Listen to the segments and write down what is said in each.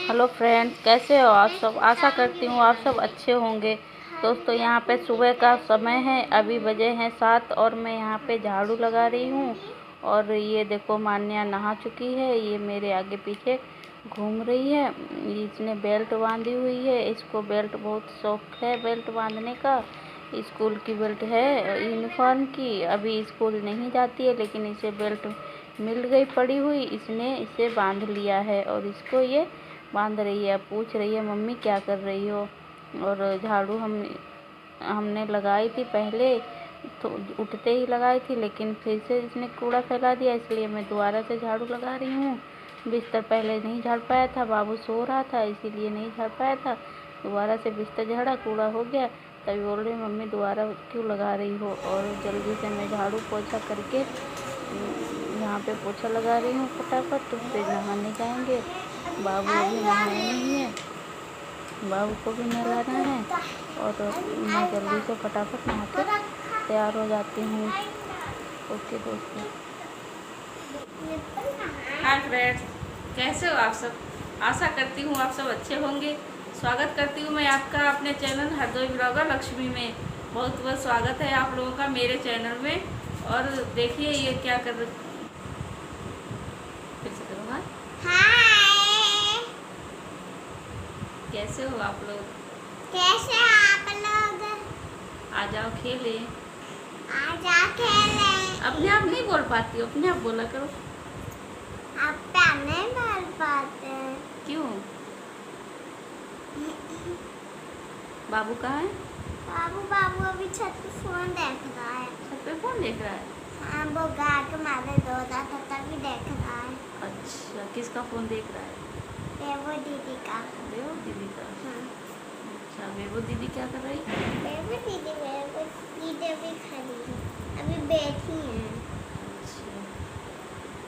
Hello friends, कैसे हो आप सब। आशा करती हूँ आप सब अच्छे होंगे। दोस्तों, यहाँ पे सुबह का समय है, अभी बजे हैं 7 और मैं यहाँ पे झाड़ू लगा रही हूँ। और ये देखो, मान्या नहा चुकी है, ये मेरे आगे पीछे घूम रही है। इसने बेल्ट बांधी हुई है, इसको बेल्ट बहुत शौक है बेल्ट बांधने का। स्कूल की बेल्ट है, यूनिफॉर्म की। अभी स्कूल नहीं जाती है लेकिन इसे बेल्ट मिल गई पड़ी हुई, इसने इसे बांध लिया है और इसको ये बांध रही है। पूछ रही है मम्मी क्या कर रही हो। और झाड़ू हमने लगाई थी पहले, तो उठते ही लगाई थी, लेकिन फिर से इसने कूड़ा फैला दिया, इसलिए मैं दोबारा से झाड़ू लगा रही हूँ। बिस्तर पहले नहीं झाड़ पाया था, बाबू सो रहा था इसीलिए नहीं झाड़ पाया था। दोबारा से बिस्तर झाड़ा, कूड़ा हो गया। तभी बोल रही मम्मी दोबारा क्यों लगा रही हो। और जल्दी से मैं झाड़ू पोछा करके यहाँ पे पोछा लगा रही हूँ फटाफट, तो फिर नहाने जाएंगे। बाबू अभी नहाए नहीं है, बाबू को भी नहलाना है। और मैं जल्दी से फटाफट नहा के तैयार हो जाती हूँ। ओके दोस्तों। हाय फ्रेंड्स, कैसे हो आप सब। आशा करती हूँ आप सब अच्छे होंगे। स्वागत करती हूँ मैं आपका अपने चैनल हरदोई ब्लॉगर लक्ष्मी में। बहुत बहुत स्वागत है आप लोगों का मेरे चैनल में। और देखिए ये क्या कर रही, फिर से करूँगा। हाय, कैसे हो आप लोग। कैसे हो आप लोग। आ जाओ खेले। आज आ खेले। अपने आप नहीं बोल पाती हो, अपने आप बोला करो। आप पे नहीं बोल पाते। क्यों। बाबू कहाँ है। बाबू बाबू अभी छत पे फोन देख रहा है। छत पे फोन देख रहा है। हाँ, वो गा के मारे दो था तभी देख रहा है। अच्छा, किसका फोन देख रहा है। वो दीदी का। बेबो दीदी का। हाँ। अच्छा, बेबो दीदी क्या कर रही। वो दीदी भी खड़ी है, अभी बैठी है। अच्छा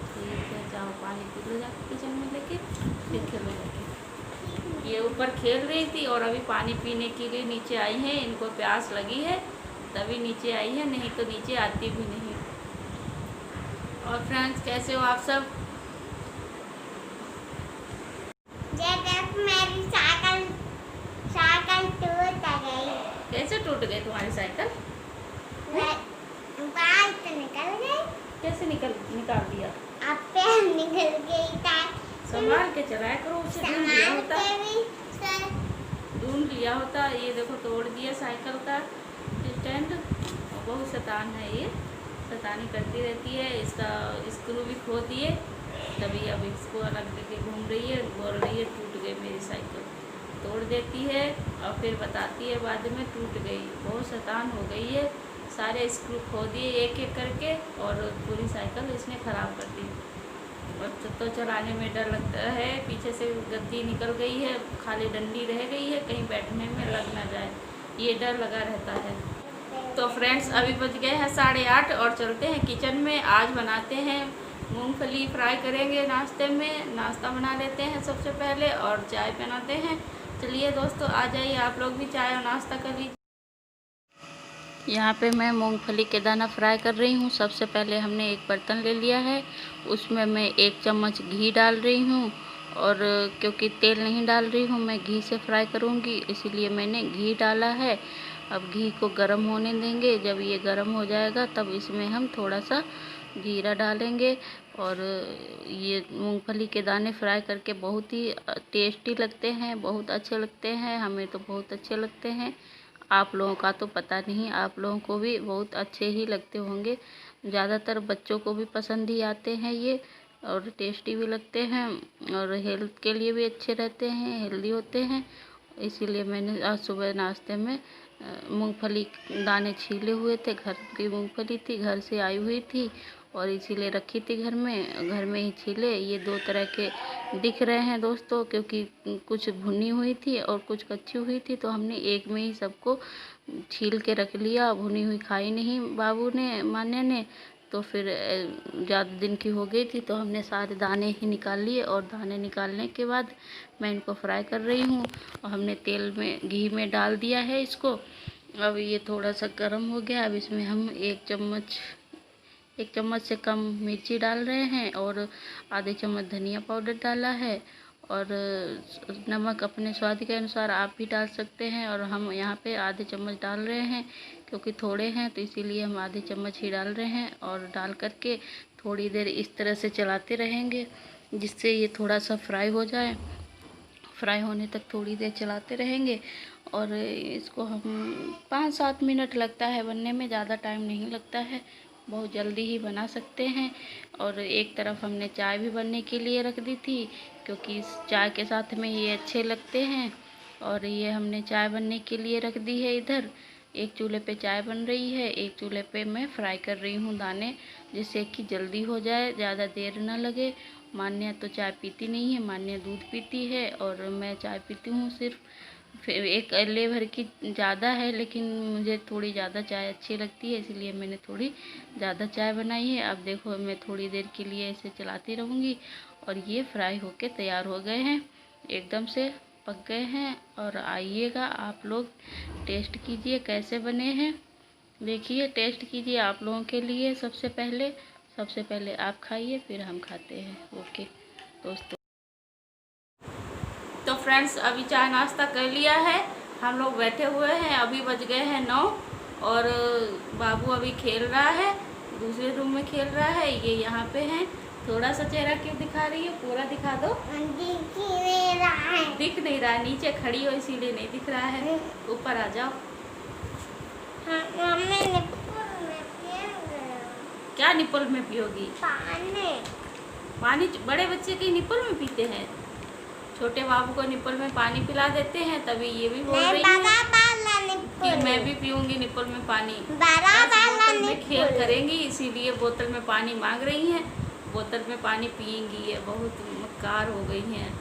ठीक है, जाओ पानी पी लो जाके किचन में लेके, फिर खेलो जाके। ये ऊपर खेल रही थी और अभी पानी पीने के लिए नीचे आई है। इनको प्यास लगी है तभी नीचे आई है, नहीं तो नीचे आती भी नहीं। और फ्रेंड्स, कैसे हो आप सब। मेरी साइकिल साइकिल टूट गई। कैसे टूट गई तुम्हारी साइकिल। बाल तो निकल गई। कैसे निकाल दिया। अब पे निकल गई था। संभाल के चलाया करो, उसे ढूंढ लिया होता। ये देखो तोड़ दिया साइकिल का स्टैंड। बहुत शैतान है ये, शैतानी करती रहती है। इसका स्क्रू भी खो दिए, तभी अब इसको अलग लेके घूम रही है। बोल रही है टूट गई मेरी साइकिल, तोड़ देती है और फिर बताती है बाद में टूट गई। बहुत शैतान हो गई है, सारे स्क्रू खो दिए एक एक करके और पूरी साइकिल इसने ख़राब कर दी। और तो चलाने में डर लगता है, पीछे से गद्दी निकल गई है, खाली डंडी रह गई है, कहीं बैठने में लग ना जाए, ये डर लगा रहता है। तो फ्रेंड्स, अभी बज गए हैं 8:30 और चलते हैं किचन में। आज बनाते हैं मूंगफली फ्राई करेंगे नाश्ते में। नाश्ता बना लेते हैं सबसे पहले और चाय बनाते हैं। चलिए दोस्तों, आ जाइए आप लोग भी चाय और नाश्ता कर लीजिए। यहाँ पे मैं मूंगफली के दाना फ्राई कर रही हूँ। सबसे पहले हमने एक बर्तन ले लिया है, उसमें मैं 1 चम्मच घी डाल रही हूँ। और क्योंकि तेल नहीं डाल रही हूँ, मैं घी से फ्राई करूँगी, इसीलिए मैंने घी डाला है। अब घी को गर्म होने देंगे, जब ये गर्म हो जाएगा तब इसमें हम थोड़ा सा जीरा डालेंगे। और ये मूंगफली के दाने फ्राई करके बहुत ही टेस्टी लगते हैं, बहुत अच्छे लगते हैं। हमें तो बहुत अच्छे लगते हैं, आप लोगों का तो पता नहीं, आप लोगों को भी बहुत अच्छे ही लगते होंगे। ज़्यादातर बच्चों को भी पसंद ही आते हैं ये, और टेस्टी भी लगते हैं और हेल्थ के लिए भी अच्छे रहते हैं, हेल्दी होते हैं। इसीलिए मैंने आज सुबह नाश्ते में मूंगफली दाने छीले हुए थे। घर की मूंगफली थी, घर से आई हुई थी और इसीलिए रखी थी घर में ही छीले। ये 2 तरह के दिख रहे हैं दोस्तों, क्योंकि कुछ भुनी हुई थी और कुछ कच्ची हुई थी, तो हमने एक में ही सबको छील के रख लिया। भुनी हुई खाई नहीं बाबू ने, मान्या ने, तो फिर ज़्यादा दिन की हो गई थी तो हमने सारे दाने ही निकाल लिए। और दाने निकालने के बाद मैं इनको फ्राई कर रही हूँ और हमने तेल में घी में डाल दिया है इसको। अब ये थोड़ा सा गर्म हो गया, अब इसमें हम 1 चम्मच से कम मिर्ची डाल रहे हैं और आधे चम्मच धनिया पाउडर डाला है। और नमक अपने स्वाद के अनुसार आप भी डाल सकते हैं। और हम यहाँ पे आधे चम्मच डाल रहे हैं, क्योंकि थोड़े हैं तो इसीलिए हम आधे चम्मच ही डाल रहे हैं। और डाल करके थोड़ी देर इस तरह से चलाते रहेंगे, जिससे ये थोड़ा सा फ्राई हो जाए। फ्राई होने तक थोड़ी देर चलाते रहेंगे। और इसको हम 5-7 मिनट लगता है बनने में, ज़्यादा टाइम नहीं लगता है, बहुत जल्दी ही बना सकते हैं। और एक तरफ हमने चाय भी बनने के लिए रख दी थी, क्योंकि इस चाय के साथ में ये अच्छे लगते हैं। और ये हमने चाय बनने के लिए रख दी है इधर। एक चूल्हे पे चाय बन रही है, एक चूल्हे पे मैं फ्राई कर रही हूँ दाने, जिससे कि जल्दी हो जाए, ज़्यादा देर ना लगे। मान्या तो चाय पीती नहीं है, मान्या दूध पीती है और मैं चाय पीती हूँ सिर्फ। फिर एक अल्ले भर की ज़्यादा है, लेकिन मुझे थोड़ी ज़्यादा चाय अच्छी लगती है, इसलिए मैंने थोड़ी ज़्यादा चाय बनाई है। अब देखो मैं थोड़ी देर के लिए ऐसे चलाती रहूँगी और ये फ्राई होके तैयार हो गए हैं, एकदम से पक गए हैं। और आइएगा आप लोग टेस्ट कीजिए कैसे बने हैं। देखिए टेस्ट कीजिए आप लोगों के लिए। सबसे पहले आप खाइए, फिर हम खाते हैं। ओके दोस्तों। तो फ्रेंड्स अभी चाय नाश्ता कर लिया है, हम लोग बैठे हुए हैं। अभी बज गए हैं 9 और बाबू अभी खेल रहा है, दूसरे रूम में खेल रहा है। ये यहाँ पे हैं। थोड़ा सा चेहरा क्यों दिखा रही है, पूरा दिखा दो। दिख नहीं रहा, नीचे खड़ी हो इसीलिए नहीं दिख रहा है। ऊपर आ जाओ। क्या निपल में पियोगी? पानी बड़े बच्चे के निपल में पीते हैं। छोटे बाबू को निपल में पानी पिला देते हैं, तभी ये भी बोल रही है कि मैं भी पीऊंगी निपल में पानी। बोतल में खेल करेंगी, इसीलिए बोतल में पानी मांग रही हैं। बोतल में पानी पियेंगी, ये बहुत मक्कार हो गई हैं।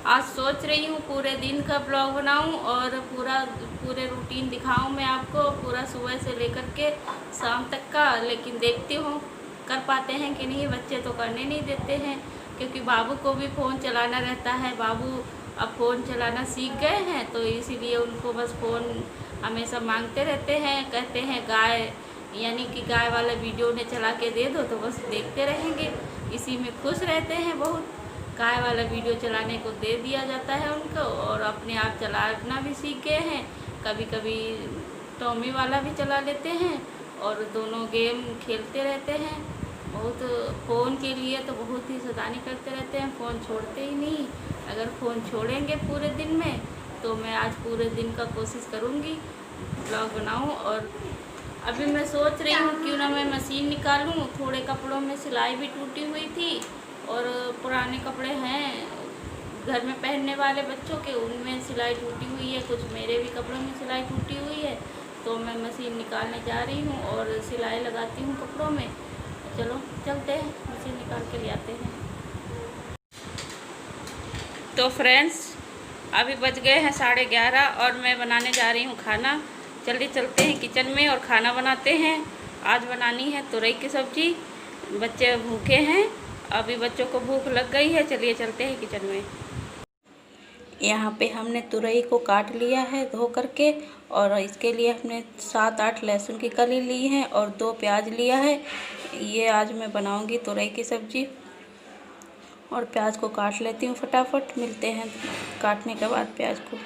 आज सोच रही हूँ पूरे दिन का ब्लॉग बनाऊँ और पूरे रूटीन दिखाऊँ मैं आपको, पूरा सुबह से लेकर के शाम तक का। लेकिन देखती हूँ कर पाते हैं कि नहीं। बच्चे तो करने नहीं देते हैं, क्योंकि बाबू को भी फ़ोन चलाना रहता है। बाबू अब फ़ोन चलाना सीख गए हैं, तो इसीलिए उनको बस फ़ोन हमेशा मांगते रहते हैं। कहते हैं गाय, यानी कि गाय वाला वीडियो उन्हें चला के दे दो तो बस देखते रहेंगे, इसी में खुश रहते हैं बहुत। गाय वाला वीडियो चलाने को दे दिया जाता है उनको, और अपने आप चलाना भी सीख गए हैं। कभी कभी टॉमी वाला भी चला लेते हैं और दोनों गेम खेलते रहते हैं। बहुत फ़ोन के लिए तो बहुत ही शैतानी करते रहते हैं, फ़ोन छोड़ते ही नहीं। अगर फ़ोन छोड़ेंगे पूरे दिन में तो मैं आज पूरे दिन का कोशिश करूँगी ब्लॉग बनाऊँ। और अभी मैं सोच रही हूँ क्यों ना मैं मशीन निकालूँ। थोड़े कपड़ों में सिलाई भी टूटी हुई थी और पुराने कपड़े हैं घर में पहनने वाले बच्चों के, उनमें सिलाई टूटी हुई है। कुछ मेरे भी कपड़ों में सिलाई टूटी हुई है, तो मैं मशीन निकालने जा रही हूँ और सिलाई लगाती हूँ कपड़ों में। चलो चलते हैं, मशीन निकाल के ले आते हैं। तो फ्रेंड्स अभी बज गए हैं 11:30 और मैं बनाने जा रही हूँ खाना। जल्दी चलते हैं किचन में और खाना बनाते हैं। आज बनानी है तुरई की सब्ज़ी। बच्चे भूखे हैं, अभी बच्चों को भूख लग गई है। चलिए चलते हैं किचन में। यहाँ पे हमने तुरई को काट लिया है धो करके, और इसके लिए हमने 7-8 लहसुन की कली ली है और 2 प्याज लिया है। ये आज मैं बनाऊंगी तुरई की सब्ज़ी। और प्याज को काट लेती हूँ फटाफट, मिलते हैं काटने के बाद प्याज को।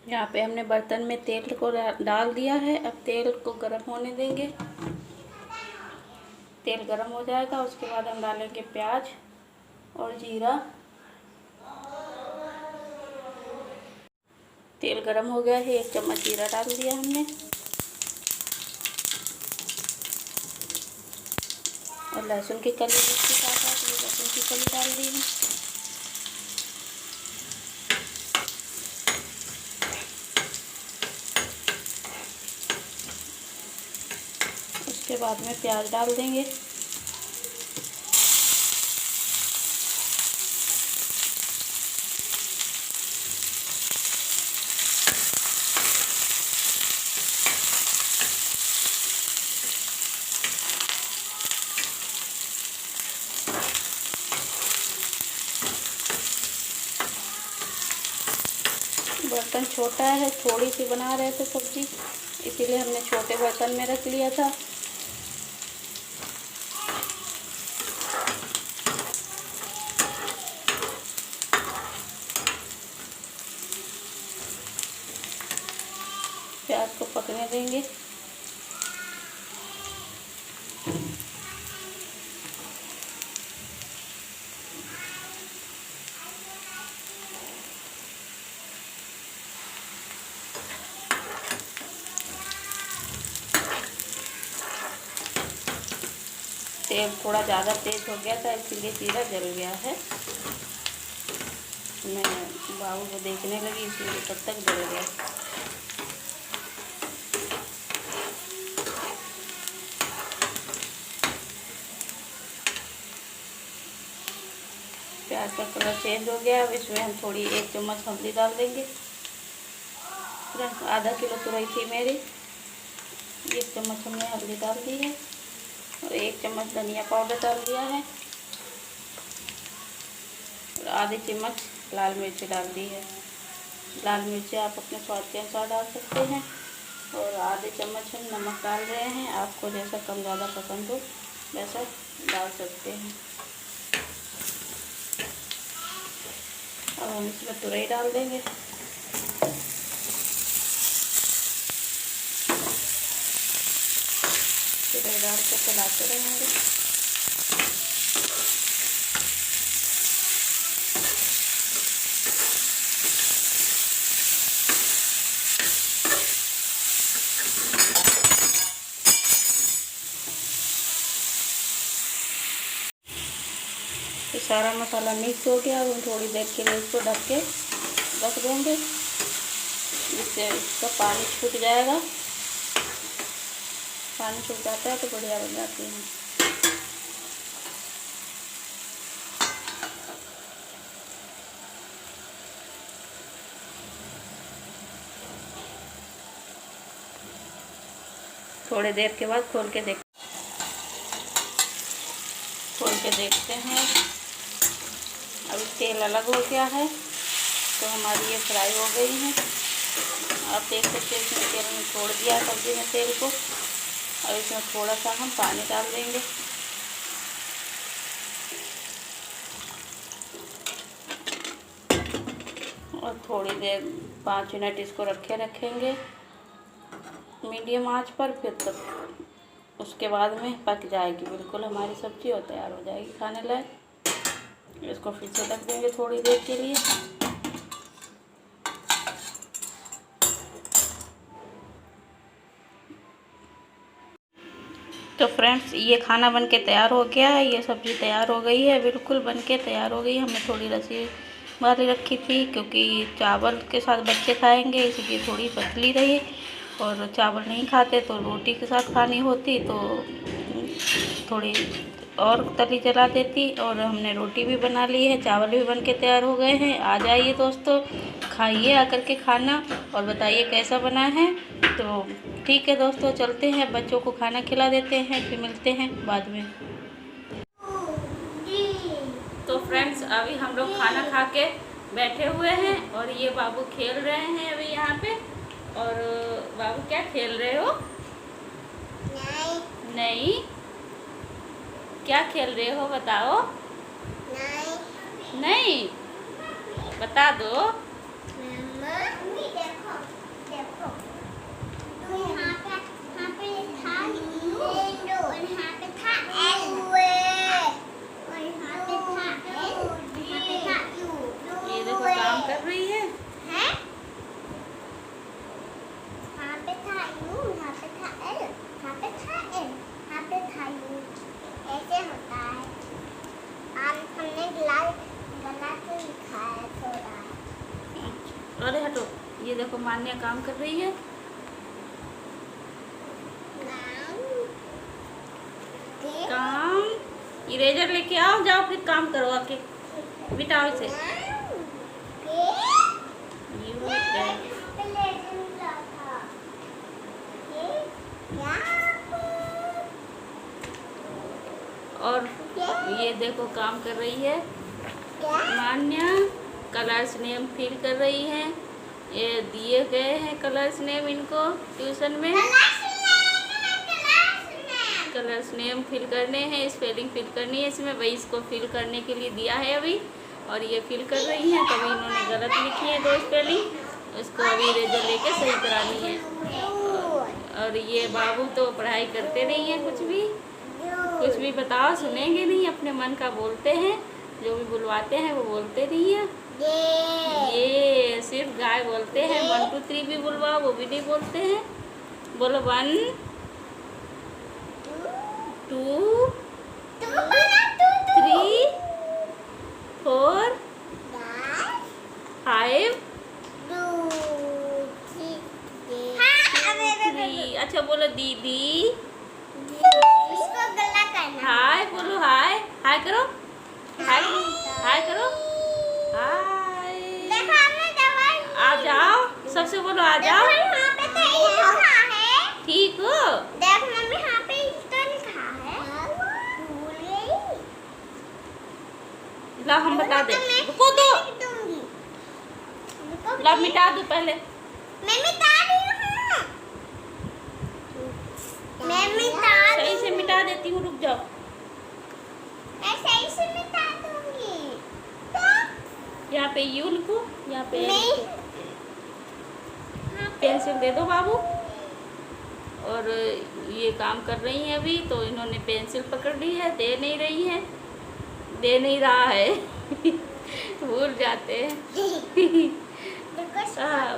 यहाँ पे हमने बर्तन में तेल को डाल दिया है। अब तेल को गर्म होने देंगे। तेल गर्म हो जाएगा, उसके बाद हम डालेंगे प्याज और जीरा। तेल गर्म हो गया है, 1 चम्मच जीरा डाल दिया हमने और लहसुन की कली इसके साथ लहसुन की कली डाल दी है। उसके बाद में प्याज डाल देंगे। बर्तन छोटा है, थोड़ी सी बना रहे थे सब्जी, इसीलिए हमने छोटे बर्तन में रख लिया था। प्याज को पकने देंगे। तेल थोड़ा ज़्यादा तेज हो गया था, इसीलिए जीरा जल गया है। मैं बाबू को देखने लगी, इसलिए तब तक जल गया। प्याज का कलर चेंज हो गया। अब इसमें हम थोड़ी 1 चम्मच हल्दी डाल देंगे। आधा किलो तुरई थी मेरी, 1 चम्मच हमने हल्दी डाल दी है और 1 चम्मच धनिया पाउडर डाल दिया है और आधी चम्मच लाल मिर्च डाल दी है। लाल मिर्च आप अपने स्वाद के अनुसार डाल सकते हैं और आधे चम्मच हम नमक डाल रहे हैं। आपको जैसा कम ज़्यादा पसंद हो वैसा डाल सकते हैं। अब हम इसमें तुरई डाल देंगे। तुरई डाल के चलाते रहेंगे। तो सारा मसाला मिक्स हो गया। अब हम थोड़ी देर के लिए इसको ढक के रख देंगे, जिससे इसका पानी छूट जाएगा। पानी छूट जाता है तो बढ़िया बन जाती है। थोड़ी देर के बाद खोल के देखते हैं। अभी तेल अलग हो गया है तो हमारी ये फ्राई हो गई है। आप देख सकते हैं इसमें तेल में छोड़ दिया सब्जी में तेल को। अब इसमें थोड़ा सा हम पानी डाल देंगे। और थोड़ी देर 5 मिनट इसको रखेंगे मीडियम आंच पर। फिर तक उसके बाद में पक जाएगी बिल्कुल हमारी सब्जी और तैयार हो जाएगी खाने लायक। इसको फिर से ढक देंगे थोड़ी देर के लिए। तो फ्रेंड्स, ये खाना बनके तैयार हो गया है। ये सब्ज़ी तैयार हो गई है, बिल्कुल बनके तैयार हो गई। हमने थोड़ी रसी वाली रखी थी क्योंकि चावल के साथ बच्चे खाएंगे, इसलिए थोड़ी पतली रही। और चावल नहीं खाते तो रोटी के साथ खानी होती तो थोड़ी और तली जला देती। और हमने रोटी भी बना ली है, चावल भी बनके तैयार हो गए हैं। आ जाइए दोस्तों, खाइए आकर के खाना और बताइए कैसा बना है। तो ठीक है दोस्तों, चलते हैं, बच्चों को खाना खिला देते हैं, फिर मिलते हैं बाद में। तो फ्रेंड्स, अभी हम लोग खाना खा के बैठे हुए हैं और ये बाबू खेल रहे हैं अभी यहाँ पे। और बाबू क्या खेल रहे हो? नहीं, क्या खेल रहे हो बताओ? नहीं, बता दो। ये देखो काम कर रही है। ऐसे होता है। हमने गला से लिखा है थोड़ा। अरे हटो, ये देखो मान्या काम कर रही है। काम इरेजर लेके आओ, जाओ फिर काम करो आके, मिटाओ इसे। और ये देखो काम कर रही है मान्या, कलर्स नेम फिल कर रही है। ये दिए गए हैं कलर्स नेम इनको ट्यूशन में। कलर्स नेम फिल करने हैं, स्पेलिंग फिल करनी है इसमें, वही इसको फिल करने के लिए दिया है अभी। और ये फिल कर रही हैं, तभी इन्होंने गलत लिखी है 2 स्पेलिंग, उसको अभी इरेजर लेके सही करानी है। और ये बाबू तो पढ़ाई करते नहीं हैं, कुछ भी बताओ सुनेंगे नहीं, अपने मन का बोलते हैं, जो भी बुलवाते हैं वो बोलते नहीं हैं। ये सिर्फ गाय बोलते हैं, 1 2 3 भी बुलवाओ वो भी नहीं बोलते हैं। बोलो 1 2 3 4 5 3। अच्छा बोलो दीदी। उसको गला करना। हाय बोलो, हाय हाय करो, हाय हाय करो, हाय। देखो हमने दवाई आ जाओ, सबसे बोलो आ जाओ। यहाँ पे तो ये लिखा है। ठीक हो? देख मम्मी यहाँ पे तो लिखा है। भूल गई। ला हम बता दे, रुको दो, दूंगी। ला मिटा दो पहले। मैं मिटा रही हूँ। मैं मिटा सही से मिटा देती हूँ, रुक जाओ। मैं सही से मिटा दूंगी। यहाँ पे यू लिखो, यहाँ पे नहीं। पेंसिल दे दो बाबू। और ये काम कर रही हैं अभी, तो इन्होंने पेंसिल पकड़ ली है, दे नहीं रही है, दे नहीं रहा है भूल जाते हैं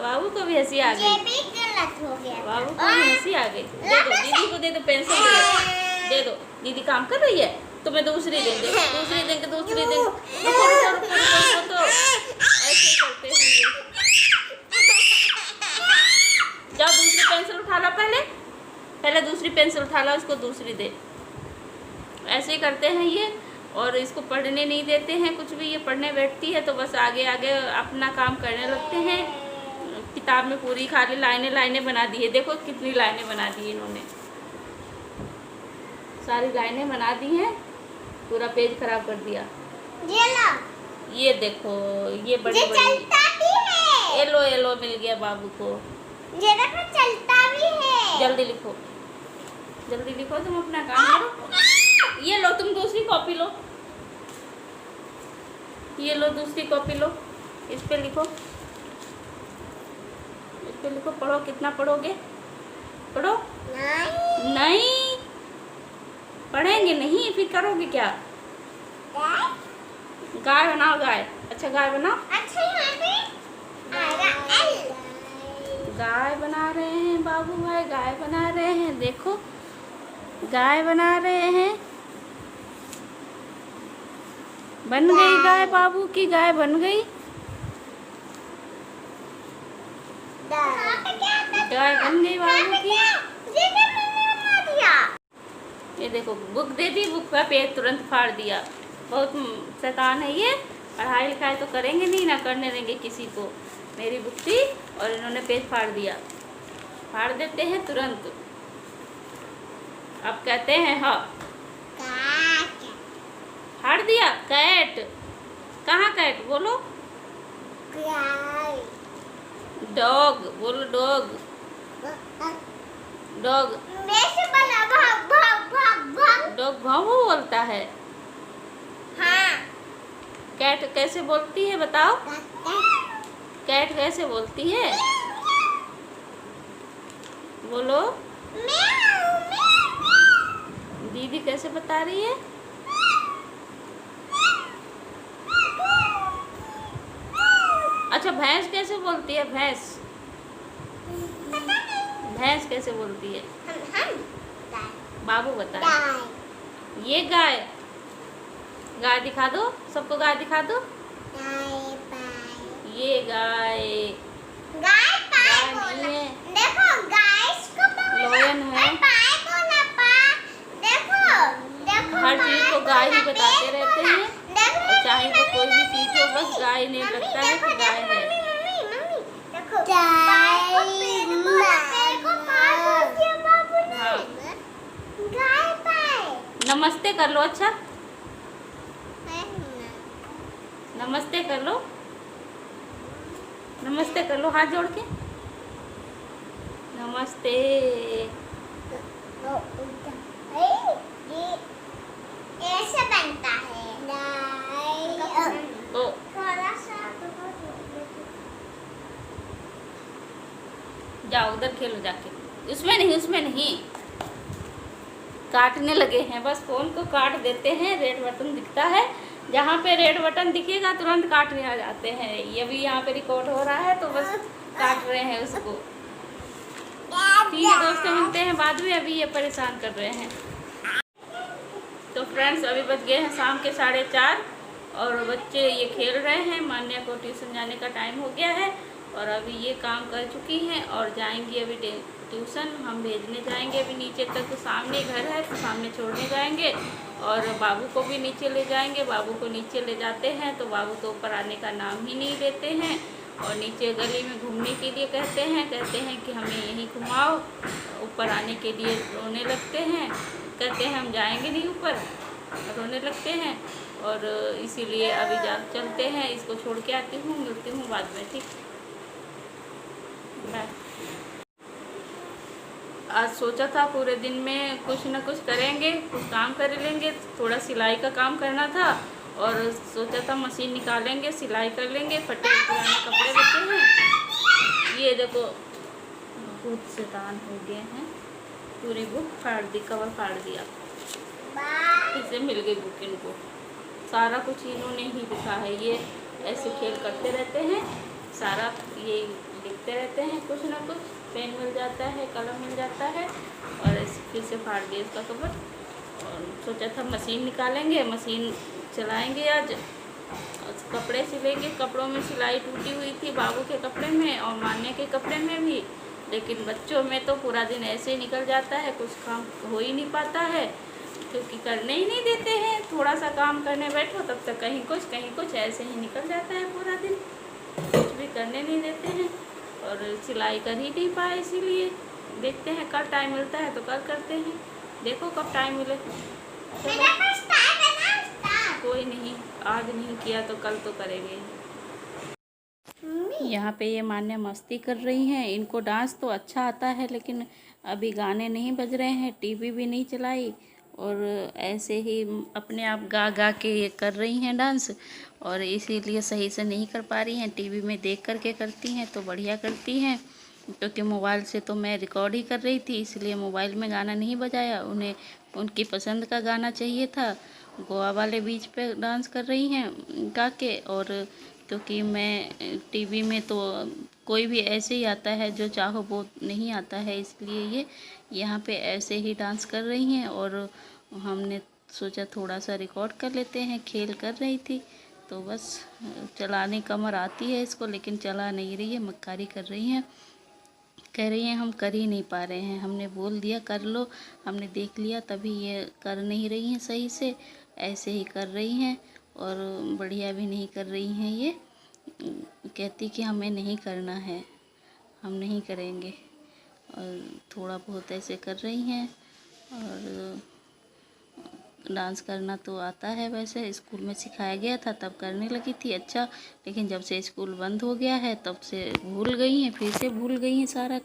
बाबू को भी हंसी आ ये गई, भी गलत हो गया। बाबू को भी हंसी आ गई। दे दो दीदी को, दे दो पेंसिल, दे दो दीदी काम कर रही है, तो मैं दूसरी दे दूँगी, दूसरी देंगे, दूसरी देंगे। रुको रुको रुको रुको, तो ऐसे करते हैं ये। जाओ दूसरी पेंसिल उठा लो, पहले दूसरी पेंसिल उठा लो, उसको दूसरी दे। ऐसे ही करते हैं ये। और इसको पढ़ने नहीं देते हैं कुछ भी, ये पढ़ने बैठती है तो बस आगे आगे अपना काम करने लगते हैं। किताब में पूरी खाली लाइनें बना दी है, देखो कितनी लाइनें बना दी इन्होंने, सारी लाइनें बना दी हैं, पूरा पेज खराब कर दिया। ये लो। ये देखो, ये बड़ी बड़ी चलता भी है। येलो मिल गया बाबू को। ये देखो चलता भी है। जल्दी लिखो, जल्दी लिखो, तुम अपना काम करो। ये लो, तुम दूसरी कॉपी लो, ये लो दूसरी कॉपी लो, इस पे लिखो, इस पे लिखो। पढ़ो, कितना पढ़ोगे? पढ़ो। नहीं। नहीं पढ़ेंगे नहीं, फिर करोगे क्या? गाय बनाओ, गाय। अच्छा गाय बनाओ। अच्छा यहाँ पे आएगा एल। गाय बना रहे हैं बाबू भाई, गाय बना रहे हैं, देखो गाय बना रहे हैं। बन गई गाय, बाबू की गाय बन गई, गाय बन गई बाबू की। ये देखो बुक दे दी, बुक का पेज तुरंत फाड़ दिया। बहुत शैतान है ये, पढ़ाई लिखाई तो करेंगे नहीं ना करने देंगे किसी को। मेरी बुक थी और इन्होंने पेज फाड़ दिया, फाड़ देते हैं तुरंत। अब कहते हैं हाँ, फाड़ दिया। कैट, कहाँ कैट? बोलो। डॉग, बोलो डॉग, डॉग। डॉग भावू बोलता है। हाँ। कैट कैसे बोलती है बताओ? कैट कैसे बोलती है? बोलो। दीदी कैसे बता रही है? अच्छा भैंस कैसे बोलती है? भैंस, भैंस कैसे बोलती है? बाबू बता। ये गाय, गाय दिखा दो सबको, गाय दिखा दो। ये गाय, गाय नहीं है, देखो गाय लोयन है। हर चीज को गाय ही बताते रहते हैं, और चाहे वो कोई भी चीज हो, बस गाय नहीं लगता है कि गाय है। हाँ। नमस्ते कर लो। अच्छा नमस्ते कर लो। नमस्ते कर लो हाथ जोड़ के। नमस्ते। ये ऐसे बनता है। ओ थोड़ा सा जाओ उधर खेलो जाके। उसमें नहीं काटने लगे हैं, बस फ़ोन को काट देते हैं। रेड बटन दिखता है, जहाँ पे रेड बटन दिखेगा तुरंत काटने आ जाते हैं। ये भी यहाँ पे रिकॉर्ड हो रहा है तो बस काट रहे हैं उसको। ठीक है दोस्तों, मिलते हैं बाद में। अभी ये परेशान कर रहे हैं। तो फ्रेंड्स अभी बज गए हैं शाम के 4:30 और बच्चे ये खेल रहे हैं। मान्या को ट्यूशन जाने का टाइम हो गया है और अभी ये काम कर चुकी हैं और जाएंगी अभी ट्यूशन। हम भेजने जाएंगे अभी नीचे तक, तो सामने घर है तो सामने छोड़ने जाएंगे और बाबू को भी नीचे ले जाएंगे। बाबू को नीचे ले जाते हैं तो बाबू तो ऊपर आने का नाम ही नहीं लेते हैं और नीचे गली में घूमने के लिए कहते हैं कि हमें यहीं घुमाओ। ऊपर आने के लिए रोने लगते हैं, कहते हैं हम जाएंगे नहीं ऊपर, रोने लगते हैं। और इसीलिए अभी चलते हैं, इसको छोड़ के आती हूँ, मिलती हूँ बाद में। ठीक, बाय। आज सोचा था पूरे दिन में कुछ न कुछ करेंगे, कुछ काम कर लेंगे। थोड़ा सिलाई का काम करना था और सोचा था मशीन निकालेंगे, सिलाई कर लेंगे। फटे पुराने कपड़े बचे हैं, ये देखो बहुत शैतान हो गए हैं। पूरी बुक फाड़ दी, कवर फाड़ दिया, इससे मिल गई बुक इनको। सारा कुछ इन्होंने ही लिखा है। ये ऐसे खेल करते रहते हैं, सारा ये लिखते रहते हैं कुछ ना कुछ। पेन मिल जाता है, कलम मिल जाता है और ऐसे फिर से फाड़ दिया इसका कवर। और सोचा था मशीन निकालेंगे, मशीन चलाएंगे आज, कपड़े सिलेंगे। कपड़ों में सिलाई टूटी हुई थी, बाबू के कपड़े में और मान्या के कपड़े में भी। लेकिन बच्चों में तो पूरा दिन ऐसे ही निकल जाता है, कुछ काम हो ही नहीं पाता है क्योंकि करने ही नहीं देते हैं। थोड़ा सा काम करने बैठो तब तक कहीं कुछ ऐसे ही निकल जाता है पूरा दिन, कुछ भी करने नहीं देते हैं और सिलाई कर ही नहीं पाए। इसीलिए देखते हैं कल टाइम मिलता है तो कल करते हैं, देखो कब टाइम मिले। कोई नहीं, आज नहीं किया तो कल तो करेंगे। यहाँ पे ये मान्या मस्ती कर रही हैं। इनको डांस तो अच्छा आता है लेकिन अभी गाने नहीं बज रहे हैं, टीवी भी नहीं चलाई और ऐसे ही अपने आप गा गा के ये कर रही हैं डांस और इसीलिए सही से नहीं कर पा रही हैं। टीवी में देख कर के करती हैं तो बढ़िया करती हैं, क्योंकि मोबाइल से तो मैं रिकॉर्ड ही कर रही थी, इसलिए मोबाइल में गाना नहीं बजाया। उन्हें उनकी पसंद का गाना चाहिए था। गोवा वाले बीच पे डांस कर रही हैं गा के, और क्योंकि मैं टीवी में तो कोई भी ऐसे ही आता है जो चाहो वो नहीं आता है, इसलिए ये यहाँ पे ऐसे ही डांस कर रही हैं और हमने सोचा थोड़ा सा रिकॉर्ड कर लेते हैं। खेल कर रही थी तो बस चलाने कमर आती है इसको, लेकिन चला नहीं रही है, मक्कारी कर रही हैं। कह रही हैं हम कर ही नहीं पा रहे हैं। हमने बोल दिया कर लो, हमने देख लिया, तभी ये कर नहीं रही हैं सही से, ऐसे ही कर रही हैं और बढ़िया भी नहीं कर रही हैं। ये कहती कि हमें नहीं करना है, हम नहीं करेंगे, और थोड़ा बहुत ऐसे कर रही हैं। और डांस करना तो आता है, वैसे स्कूल में सिखाया गया था तब करने लगी थी अच्छा, लेकिन जब से स्कूल बंद हो गया है तब से भूल गई हैं, फिर से भूल गई हैं सारा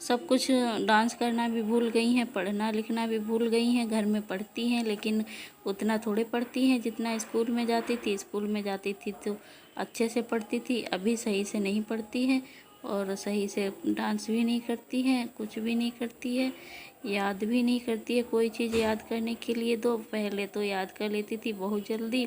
सब कुछ। डांस करना भी भूल गई हैं, पढ़ना लिखना भी भूल गई हैं। घर में पढ़ती हैं लेकिन उतना थोड़े पढ़ती हैं जितना स्कूल में जाती थी। स्कूल में जाती थी तो अच्छे से पढ़ती थी, अभी सही से नहीं पढ़ती हैं और सही से डांस भी नहीं करती हैं, कुछ भी नहीं करती है, याद भी नहीं करती है। कोई चीज़ याद करने के लिए दो, पहले तो याद कर लेती थी बहुत जल्दी,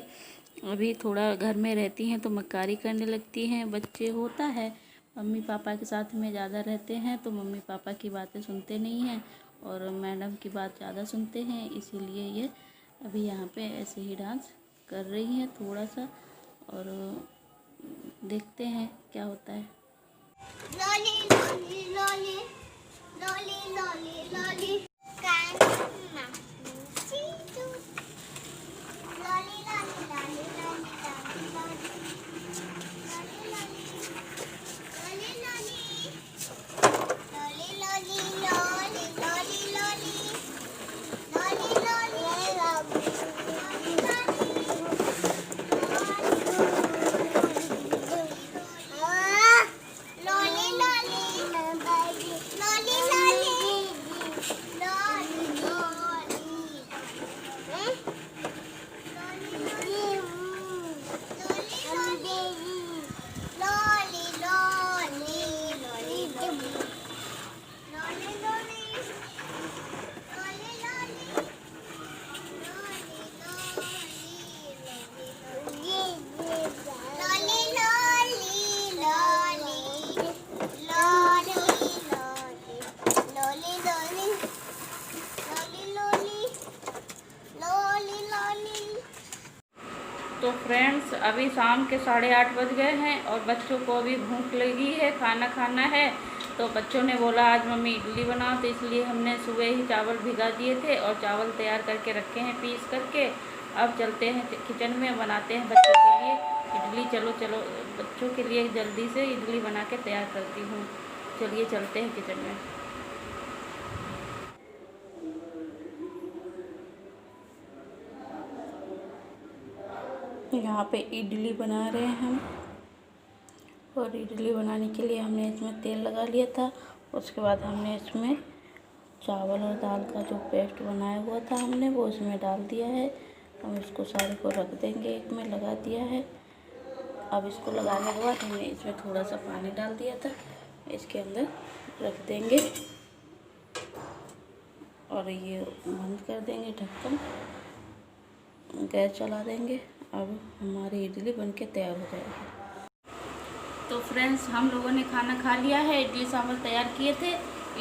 अभी थोड़ा घर में रहती हैं तो मक्कारी करने लगती हैं। बच्चे होता है, मम्मी पापा के साथ में ज़्यादा रहते हैं तो मम्मी पापा की बातें सुनते नहीं हैं और मैडम की बात ज़्यादा सुनते हैं, इसीलिए ये अभी यहाँ पे ऐसे ही डांस कर रही हैं थोड़ा सा, और देखते हैं क्या होता है। Lolly lolly lolly lolly lolly lolly Kanha Situ lolly lolly lolly lolly lolly friends अभी शाम के 8:30 बज गए हैं और बच्चों को अभी भूख लगी है, खाना खाना है। तो बच्चों ने बोला आज मम्मी इडली बनाओ, तो इसलिए हमने सुबह ही चावल भिगा दिए थे और चावल तैयार करके रखे हैं पीस करके। अब चलते हैं किचन में, बनाते हैं बच्चों के लिए इडली। चलो चलो बच्चों के लिए जल्दी से इडली बना के तैयार करती हूँ। चलिए चलते हैं किचन में। यहाँ पे इडली बना रहे हैं हम, और इडली बनाने के लिए हमने इसमें तेल लगा लिया था। उसके बाद हमने इसमें चावल और दाल का जो पेस्ट बनाया हुआ था हमने वो इसमें डाल दिया है। हम इसको सारे को रख देंगे, एक में लगा दिया है। अब इसको लगाने के बाद हमने इसमें थोड़ा सा पानी डाल दिया था, इसके अंदर रख देंगे और ये बंद कर देंगे ढक्कन, गैस चला देंगे। अब हमारी इडली बनके तैयार हो जाएगी। तो फ्रेंड्स हम लोगों ने खाना खा लिया है, इडली सांभर तैयार किए थे।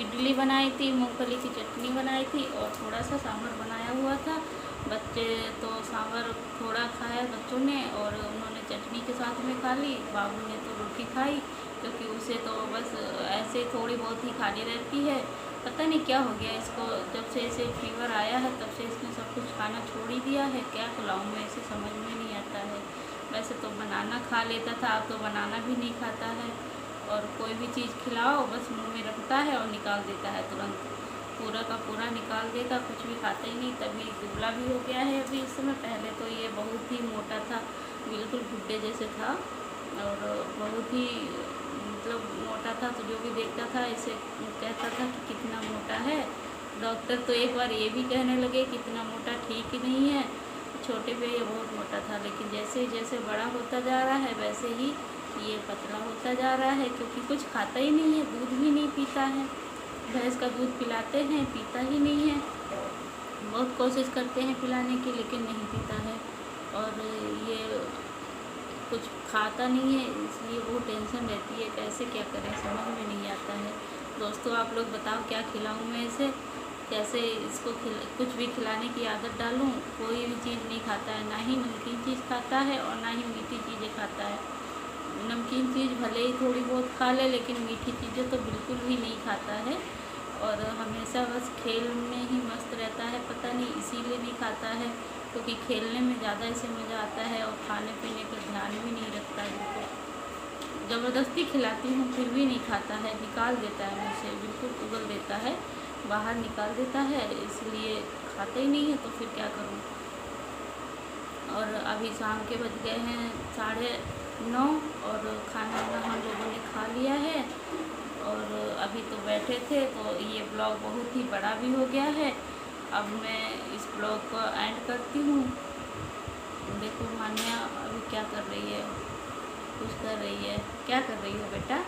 इडली बनाई थी, मूंगफली की चटनी बनाई थी और थोड़ा सा सांभर बनाया हुआ था। बच्चे तो सांभर थोड़ा खाया बच्चों ने और उन्होंने चटनी के साथ में खा ली। बाबू ने तो रोटी खाई, क्योंकि उसे तो बस ऐसे थोड़ी बहुत ही खानी रहती है। पता नहीं क्या हो गया इसको, जब से इसे फीवर आया है तब से इसने सब कुछ खाना छोड़ ही दिया है। क्या खिलाऊं मैं इसे, समझ में नहीं आता है। वैसे तो बनाना खा लेता था, अब तो बनाना भी नहीं खाता है। और कोई भी चीज़ खिलाओ बस मुंह में रखता है और निकाल देता है तुरंत, पूरा का पूरा निकाल देगा, कुछ भी खाता ही नहीं। तभी दुबला भी हो गया है अभी इस समय। पहले तो ये बहुत ही मोटा था, बिल्कुल भुट्टे जैसे था और बहुत ही मतलब मोटा था। तो जो भी देखता था इसे कहता था कि कितना मोटा है। डॉक्टर तो एक बार ये भी कहने लगे कि इतना मोटा ठीक ही नहीं है, छोटे पे ये बहुत मोटा था। लेकिन जैसे जैसे बड़ा होता जा रहा है वैसे ही ये पतला होता जा रहा है, क्योंकि कुछ खाता ही नहीं है, दूध भी नहीं पीता है। भैंस का दूध पिलाते हैं, पीता ही नहीं है। बहुत कोशिश करते हैं पिलाने की लेकिन नहीं पीता है। और ये कुछ खाता नहीं है, इसलिए बहुत टेंशन रहती है, कैसे क्या करें समझ में नहीं आता है। दोस्तों आप लोग बताओ क्या खिलाऊं मैं इसे, कैसे इसको कुछ भी खिलाने की आदत डालूं। कोई भी चीज़ नहीं खाता है, ना ही नमकीन चीज़ खाता है और ना ही मीठी चीज़ें खाता है। नमकीन चीज़ भले ही थोड़ी बहुत खा ले लेकिन मीठी चीज़ें तो बिल्कुल भी नहीं खाता है। और हमेशा बस खेल में ही मस्त रहता है, पता नहीं इसीलिए नहीं खाता है, क्योंकि खेलने में ज़्यादा इसे मज़ा आता है और खाने पीने पर ध्यान भी नहीं रखता है। बिल्कुल ज़बरदस्ती खिलाती हूँ फिर भी नहीं खाता है, निकाल देता है मुझसे, बिल्कुल उगल देता है, बाहर निकाल देता है, इसलिए खाता ही नहीं है। तो फिर क्या करूँ। और अभी शाम के बज गए हैं 9:30 और खाना हम लोगों ने खा लिया है। और अभी तो बैठे थे, तो ये ब्लॉग बहुत ही बड़ा भी हो गया है। अब मैं इस ब्लॉग को एंड करती हूँ। देखो मान्या अभी क्या कर रही है, कुछ कर रही है। क्या कर रही हो बेटा?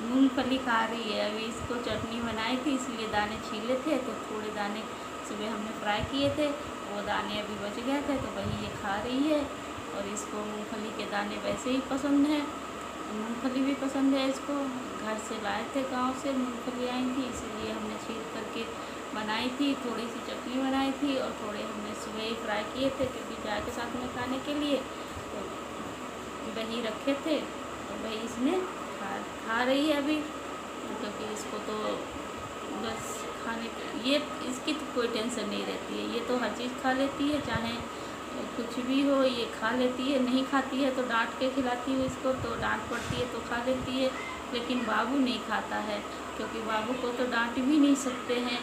मूंगफली खा रही है। अभी इसको चटनी बनाई थी इसलिए दाने छीले थे, तो थोड़े दाने सुबह हमने फ्राई किए थे, वो दाने अभी बच गए थे तो वही ये खा रही है। और इसको मूंगफली के दाने वैसे ही पसंद है, मूंगफली भी पसंद है इसको। घर से लाए थे, गांव से मूंगफली आई थी, इसीलिए हमने छील करके बनाई थी। थोड़ी सी चटनी बनाई थी और थोड़े हमने सुबह ही फ्राई किए थे, क्योंकि चाय के साथ में खाने के लिए। तो वही रखे थे और वही इसने खा रही है अभी, क्योंकि इसको तो बस खाने ये इसकी तो कोई टेंशन नहीं रहती है। ये तो हर चीज़ खा लेती है, चाहे कुछ भी हो ये खा लेती है। नहीं खाती है तो डांट के खिलाती हूँ इसको, तो डांट पड़ती है तो खा लेती है। लेकिन बाबू नहीं खाता है, क्योंकि बाबू को तो डांट भी नहीं सकते हैं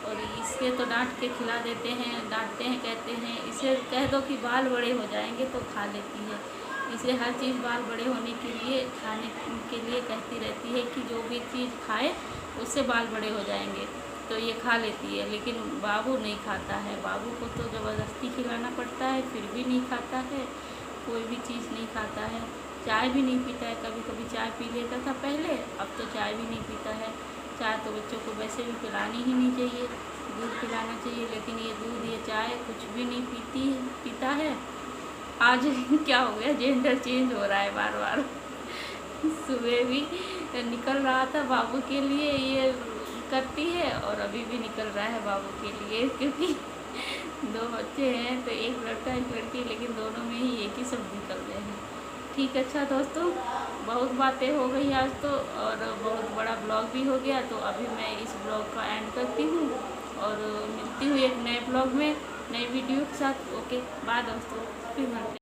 और इसके तो डांट के खिला देते हैं, डांटते हैं, कहते हैं इसे कह दो कि बाल बड़े हो जाएंगे तो खा लेती है। इसे हर चीज़ बाल बड़े होने के लिए, खाने के लिए कहती रहती है कि जो भी चीज़ खाए उससे बाल बड़े हो जाएंगे, तो ये खा लेती है। लेकिन बाबू नहीं खाता है, बाबू को तो ज़बरदस्ती खिलाना पड़ता है, फिर भी नहीं खाता है, कोई भी चीज़ नहीं खाता है। चाय भी नहीं पीता है, कभी कभी चाय पी लेता था पहले, अब तो चाय भी नहीं पीता है। चाय तो बच्चों को वैसे भी पिलानी ही नहीं चाहिए, दूध पिलाना चाहिए, लेकिन ये दूध ये चाय कुछ भी नहीं पीता है। आज क्या हो गया, जेंडर चेंज हो रहा है बार बार। सुबह भी निकल रहा था बाबू के लिए, ये करती है और अभी भी निकल रहा है बाबू के लिए, क्योंकि 2 बच्चे हैं तो एक लड़का एक लड़की, लेकिन दोनों में ही एक ही सब निकल रहे हैं। ठीक है, अच्छा दोस्तों, बहुत बातें हो गई आज तो, और बहुत बड़ा ब्लॉग भी हो गया, तो अभी मैं इस ब्लॉग का एंड करती हूँ और मिलती हूँ एक नए ब्लॉग में नए वीडियो के साथ। ओके बाय दोस्तों, फिर मिलते हैं।